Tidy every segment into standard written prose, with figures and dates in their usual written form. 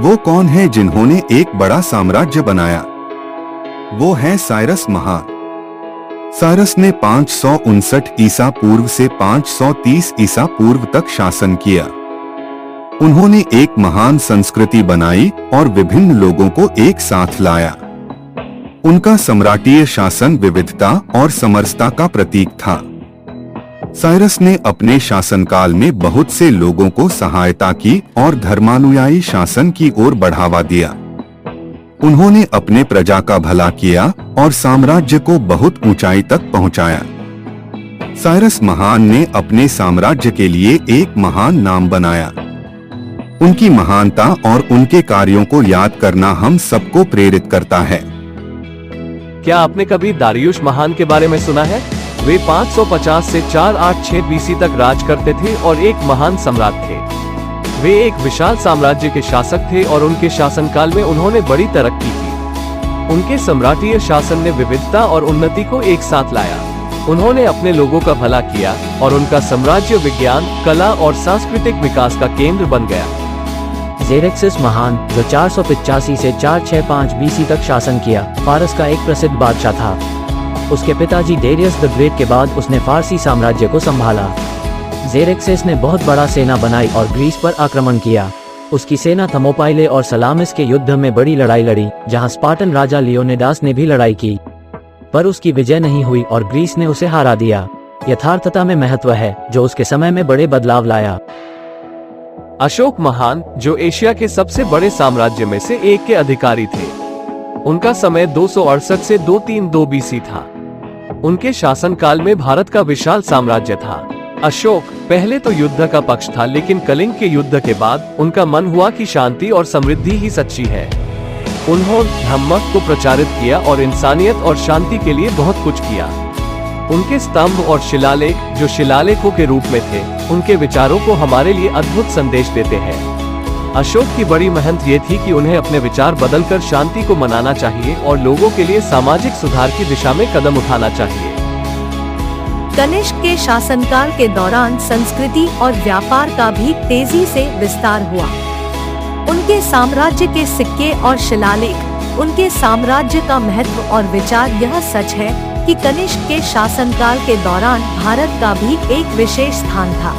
वो कौन है जिन्होंने एक बड़ा साम्राज्य बनाया? वो है साइरस महान। साइरस ने 559 ईसा पूर्व से 530 ईसा पूर्व तक शासन किया। उन्होंने एक महान संस्कृति बनाई और विभिन्न लोगों को एक साथ लाया। उनका सम्राटीय शासन विविधता और समरसता का प्रतीक था। साइरस ने अपने शासनकाल में बहुत से लोगों को सहायता की और धर्मानुयायी शासन की ओर बढ़ावा दिया। उन्होंने अपने प्रजा का भला किया और साम्राज्य को बहुत ऊंचाई तक पहुंचाया। साइरस महान ने अपने साम्राज्य के लिए एक महान नाम बनाया। उनकी महानता और उनके कार्यों को याद करना हम सबको प्रेरित करता है। क्या आपने कभी दारियुश महान के बारे में सुना है? वे 550 से 486 बीसी तक राज करते थे और एक महान सम्राट थे। वे एक विशाल साम्राज्य के शासक थे और उनके शासनकाल में उन्होंने बड़ी तरक्की की। उनके सम्राटीय शासन ने विविधता और उन्नति को एक साथ लाया। उन्होंने अपने लोगों का भला किया और उनका साम्राज्य विज्ञान, कला और सांस्कृतिक विकास का केंद्र बन गया। ज़ेरेक्सिस महान, जो 485 से 465 बीसी तक शासन किया, फारस का एक प्रसिद्ध बादशाह था। उसके पिताजी डेरियस द ग्रेट के बाद उसने फारसी साम्राज्य को संभाला। ज़ेरेक्सिस ने बहुत बड़ा सेना बनाई और ग्रीस पर आक्रमण किया। उसकी सेना थर्मोपाइले और सलामिस के युद्ध में बड़ी लड़ाई लड़ी, जहां स्पार्टन राजा लियोनिडास ने भी लड़ाई की, पर उसकी विजय नहीं हुई और ग्रीस ने उसे हरा दिया। यथार्थता में महत्व है जो उसके समय में बड़े बदलाव लाया। अशोक महान, जो एशिया के सबसे बड़े साम्राज्य में से एक के अधिकारी थे। उनका समय 268 से 232 बीसी था। उनके शासनकाल में भारत का विशाल साम्राज्य था। अशोक पहले तो युद्ध का पक्ष था, लेकिन कलिंग के युद्ध के बाद उनका मन हुआ कि शांति और समृद्धि ही सच्ची है। उन्होंने धम्म को प्रचारित किया और इंसानियत और शांति के लिए बहुत कुछ किया। उनके स्तंभ और शिलालेख, जो शिलालेखों के रूप में थे, उनके विचारों को हमारे लिए अद्भुत संदेश देते हैं। अशोक की बड़ी मेहनत ये थी कि उन्हें अपने विचार बदलकर शांति को मनाना चाहिए और लोगों के लिए सामाजिक सुधार की दिशा में कदम उठाना चाहिए। कनिष्क के शासनकाल के दौरान संस्कृति और व्यापार का भी तेजी से विस्तार हुआ। उनके साम्राज्य के सिक्के और शिलालेख उनके साम्राज्य का महत्व और विचार यह सच है कि कनिष्क के शासनकाल के दौरान भारत का भी एक विशेष स्थान था।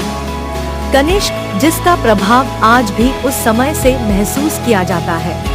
कनिष्क, जिसका प्रभाव आज भी उस समय से महसूस किया जाता है।